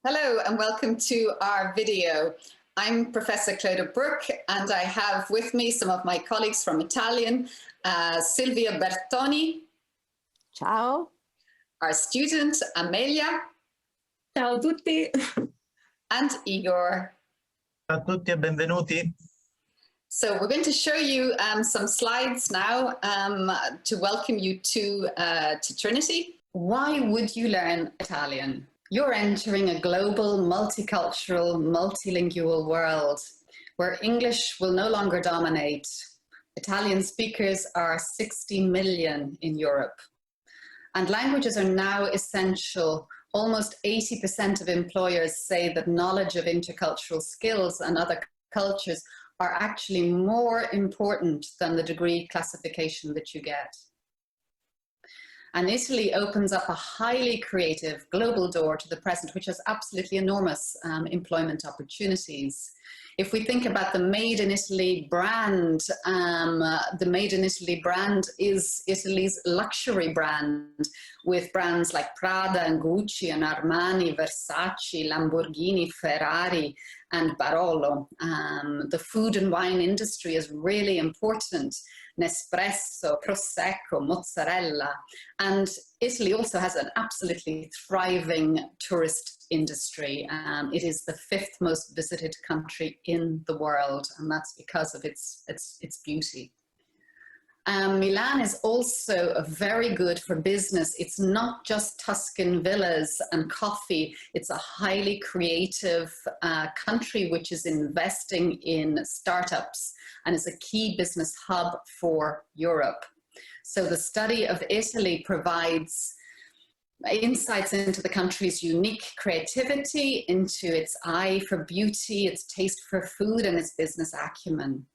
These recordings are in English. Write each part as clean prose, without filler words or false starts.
Hello and welcome to our video. I'm Professor Clodagh Brooke and I have with me some of my colleagues from Italian, Silvia Bertoni. Ciao. Our student, Amelia. Ciao a tutti. And Igor. Ciao a tutti e benvenuti. So we're going to show you some slides now to welcome you to Trinity. Why would you learn Italian? You're entering a global, multicultural, multilingual world where English will no longer dominate. Italian speakers are 60 million in Europe. And languages are now essential. Almost 80% of employers say that knowledge of intercultural skills and other cultures are actually more important than the degree classification that you get. And Italy opens up a highly creative global door to the present, which has absolutely enormous employment opportunities. If we think about the Made in Italy brand, the Made in Italy brand is Italy's luxury brand, with brands like Prada and Gucci and Armani, Versace, Lamborghini, Ferrari, and Barolo. The food and wine industry is really important. Nespresso, Prosecco, mozzarella. And Italy also has an absolutely thriving tourist industry. It is the 5th most visited country in the world, and that's because of its beauty. Milan is also very good for business. It's not just Tuscan villas and coffee. It's a highly creative country which is investing in startups and is a key business hub for Europe. So the study of Italy provides insights into the country's unique creativity, into its eye for beauty, its taste for food, and its business acumen.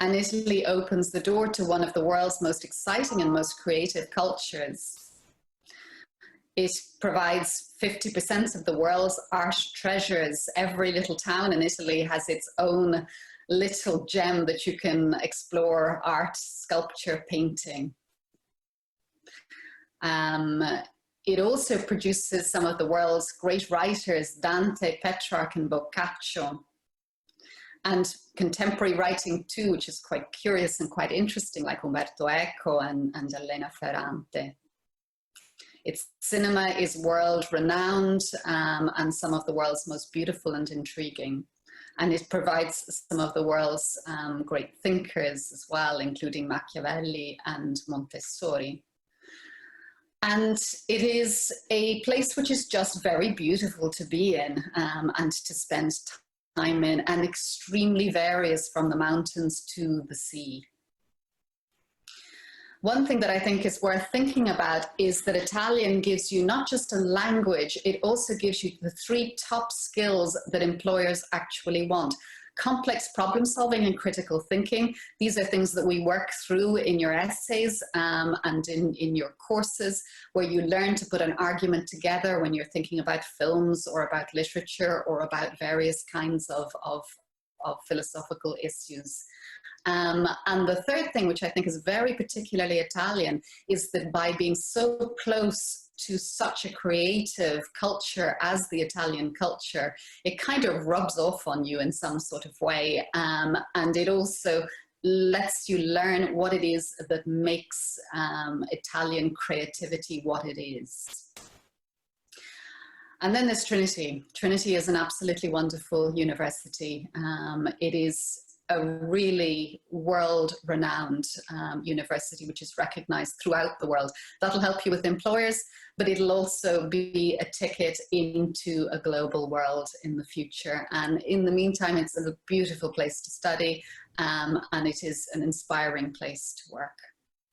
And Italy opens the door to one of the world's most exciting and most creative cultures. It provides 50% of the world's art treasures. Every little town in Italy has its own little gem that you can explore: art, sculpture, painting. It also produces some of the world's great writers, Dante, Petrarch, and Boccaccio. And contemporary writing too, which is quite curious and quite interesting, like Umberto Eco and Elena Ferrante. Its cinema is world-renowned and some of the world's most beautiful and intriguing. And it provides some of the world's great thinkers as well, including Machiavelli and Montessori. And it is a place which is just very beautiful to be in and to spend time in, and extremely various from the mountains to the sea. One thing that I think is worth thinking about is that Italian gives you not just a language, it also gives you the 3 top skills that employers actually want. Complex problem solving and critical thinking. These are things that we work through in your essays and in your courses, where you learn to put an argument together when you're thinking about films or about literature or about various kinds of philosophical issues. And the third thing, which I think is very particularly Italian, is that by being so close to such a creative culture as the Italian culture, it kind of rubs off on you in some sort of way. And it also lets you learn what it is that makes Italian creativity what it is. And then there's Trinity. Trinity is an absolutely wonderful university. It is a really world-renowned university which is recognized throughout the world. That'll help you with employers, but it'll also be a ticket into a global world in the future. And in the meantime, it's a beautiful place to study and it is an inspiring place to work.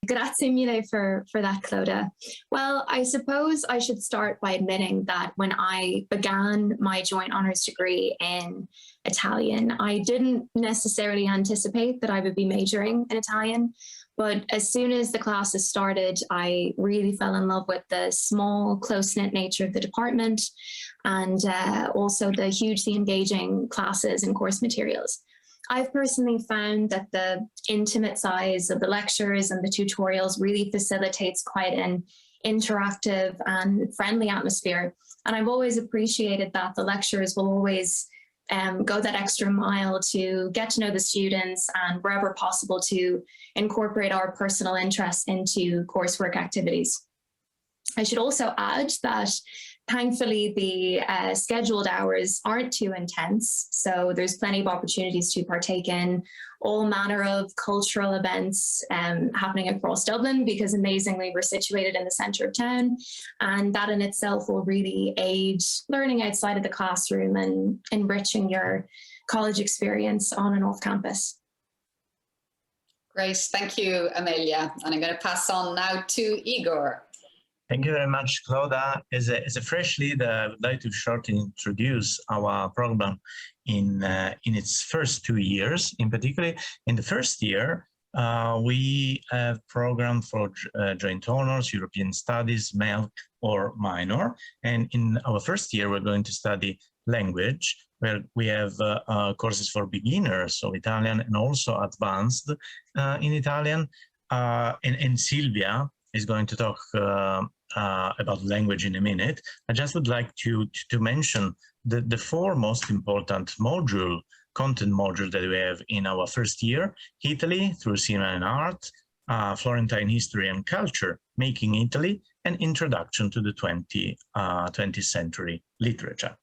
Grazie mille for that, Clodagh. Well, I suppose I should start by admitting that when I began my joint honours degree in Italian, I didn't necessarily anticipate that I would be majoring in Italian. But as soon as the classes started, I really fell in love with the small, close-knit nature of the department and also the hugely engaging classes and course materials. I've personally found that the intimate size of the lectures and the tutorials really facilitates quite an interactive and friendly atmosphere. And I've always appreciated that the lecturers will always go that extra mile to get to know the students and wherever possible to incorporate our personal interests into coursework activities. I should also add that thankfully the scheduled hours aren't too intense, so there's plenty of opportunities to partake in all manner of cultural events happening across Dublin, because amazingly we're situated in the centre of town, and that in itself will really aid learning outside of the classroom and enriching your college experience on and off campus. Great, thank you, Amelia. And I'm going to pass on now to Igor. Thank you very much, Claudia. As a fresh leader, I would like to shortly introduce our program in its first 2 years. In particular, in the first year, we have program for joint honors, European studies, MELC or minor. And in our first year, we're going to study language, where we have courses for beginners, so Italian, and also advanced in Italian. And Silvia is going to talk about language in a minute. I just would like to mention the 4 most important content modules that we have in our first year: Italy through cinema and art, Florentine history and culture, making Italy, and introduction to the 20th century literature.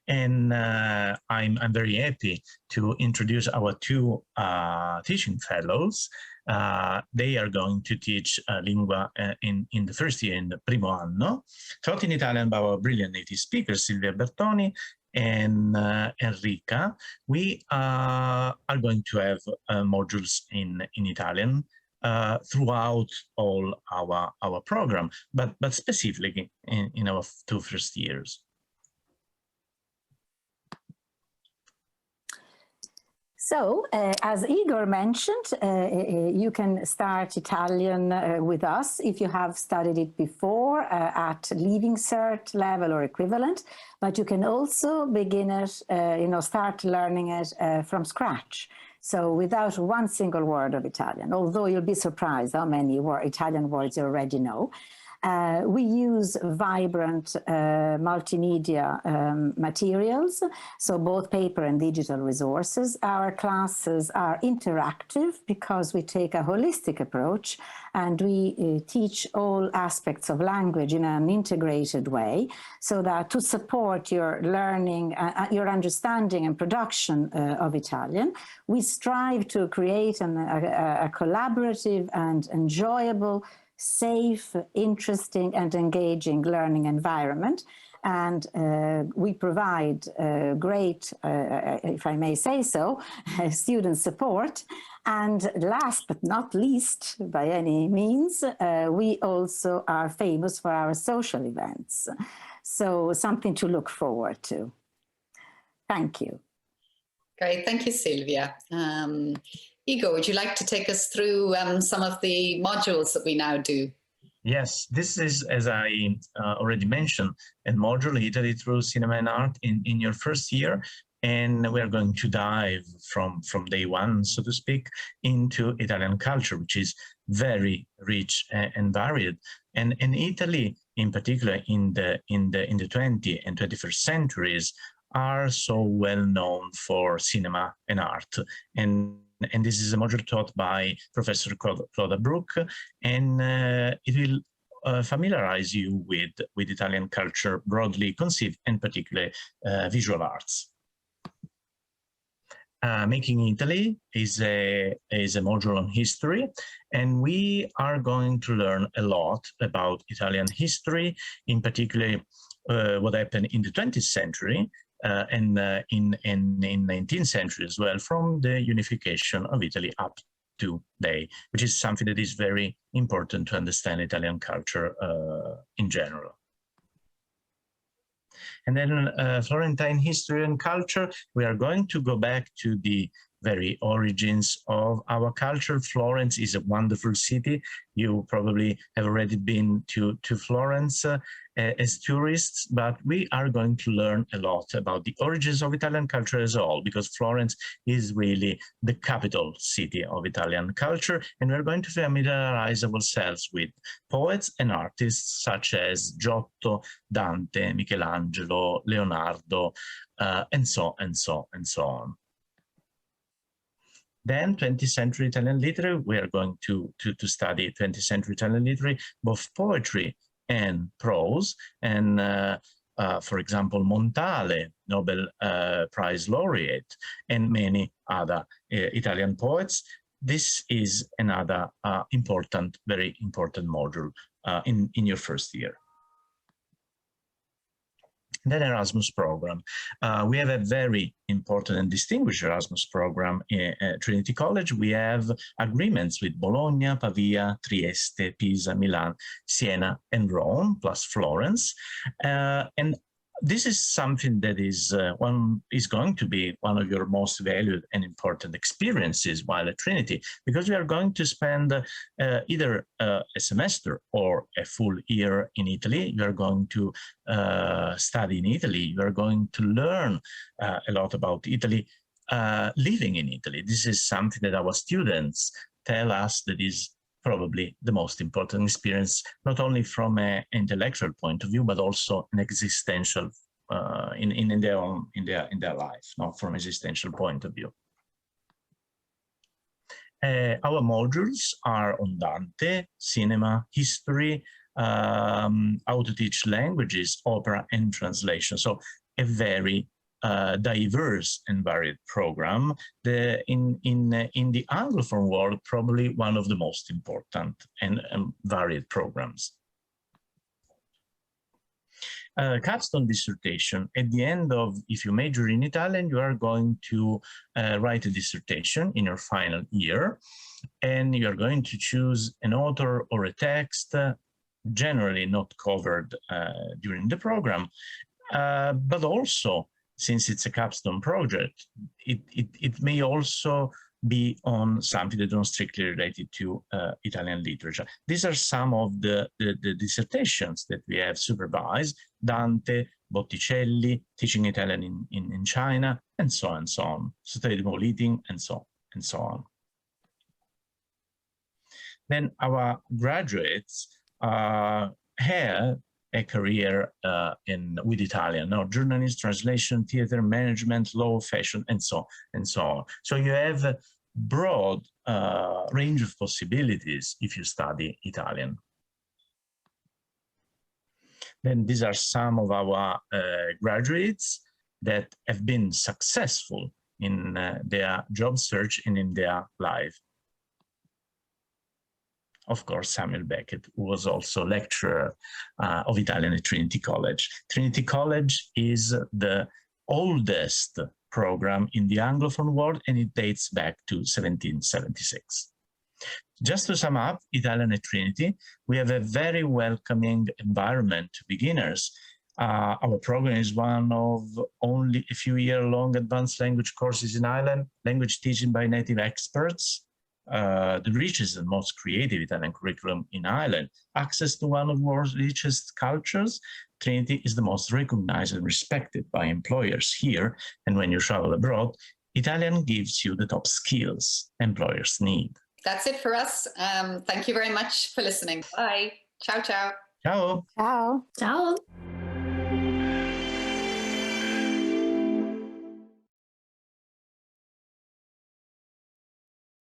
And I'm very happy to introduce our 2 teaching fellows. They are going to teach lingua in the first year, in the primo anno, taught in Italian by our brilliant native speakers, Silvia Bertoni and Enrica. We are going to have modules in Italian throughout all our program, but specifically in our 2 first years. So, as Igor mentioned, you can start Italian with us if you have studied it before at Leaving Cert level or equivalent, but you can also begin it, start learning it from scratch. So without one single word of Italian, although you'll be surprised how many Italian words you already know. We use vibrant multimedia materials, so both paper and digital resources. Our classes are interactive because we take a holistic approach, and we teach all aspects of language in an integrated way, so that to support your learning, your understanding and production of Italian, we strive to create a collaborative and enjoyable, safe, interesting and engaging learning environment. And we provide great, if I may say so, student support. And last but not least, by any means, we also are famous for our social events. So something to look forward to. Thank you. Great, thank you, Silvia. Igor, would you like to take us through some of the modules that we now do? Yes, this is, as I already mentioned, a module, Italy through cinema and art, in your first year. And we're going to dive from day one, so to speak, into Italian culture, which is very rich and varied. And Italy, in particular, in the 20th and 21st centuries, are so well known for cinema and art. And this is a module taught by Professor Claudia Brook, and it will familiarize you with Italian culture broadly conceived, and particularly visual arts. Making Italy is a module on history, and we are going to learn a lot about Italian history, in particular what happened in the 20th century, and in 19th century as well, from the unification of Italy up to today, which is something that is very important to understand Italian culture in general. And then Florentine history and culture, we are going to go back to the very origins of our culture. Florence is a wonderful city. You probably have already been to Florence as tourists, but we are going to learn a lot about the origins of Italian culture as a whole, because Florence is really the capital city of Italian culture, and we're going to familiarize ourselves with poets and artists such as Giotto, Dante, Michelangelo, Leonardo, and so on. Then 20th century Italian literature, we are going to study 20th century Italian literature, both poetry and prose. And for example, Montale, Nobel Prize laureate, and many other Italian poets. This is another very important module in your first year. Then Erasmus program. We have a very important and distinguished Erasmus program at Trinity College. We have agreements with Bologna, Pavia, Trieste, Pisa, Milan, Siena, and Rome, plus Florence. And this is something that is going to be one of your most valued and important experiences while at Trinity, because we are going to spend either a semester or a full year in Italy. You are going to study in Italy. You are going to learn a lot about Italy, living in Italy. This is something that our students tell us that is probably the most important experience, not only from an intellectual point of view, but also an existential in their life, not from an existential point of view. Our modules are on Dante, cinema, history, how to teach languages, opera, and translation. So a very diverse and varied program. In the Anglophone world, probably one of the most important and varied programs. Capstone dissertation. At the end of, if you major in Italian, you are going to write a dissertation in your final year, and you are going to choose an author or a text, generally not covered during the program, but also, since it's a capstone project, it may also be on something that's not strictly related to Italian literature. These are some of the dissertations that we have supervised: Dante, Botticelli, Teaching Italian in China, and so on, Sustainable eating, and so on. Then our graduates have a career with Italian, journalism, translation, theater, management, law, fashion, and so on. So you have a broad range of possibilities if you study Italian. Then these are some of our graduates that have been successful in their job search and in their life. Of course, Samuel Beckett, who was also lecturer of Italian at Trinity College. Trinity College is the oldest program in the Anglophone world, and it dates back to 1776. Just to sum up, Italian at Trinity, we have a very welcoming environment to beginners. Our program is one of only a few year-long advanced language courses in Ireland, language teaching by native experts, the richest and most creative Italian curriculum in Ireland, access to one of the world's richest cultures. Trinity is the most recognized and respected by employers here, and when you travel abroad, Italian gives you the top skills employers need. That's it for us. Thank you very much for listening. Bye. Ciao, ciao. Ciao. Ciao. Ciao.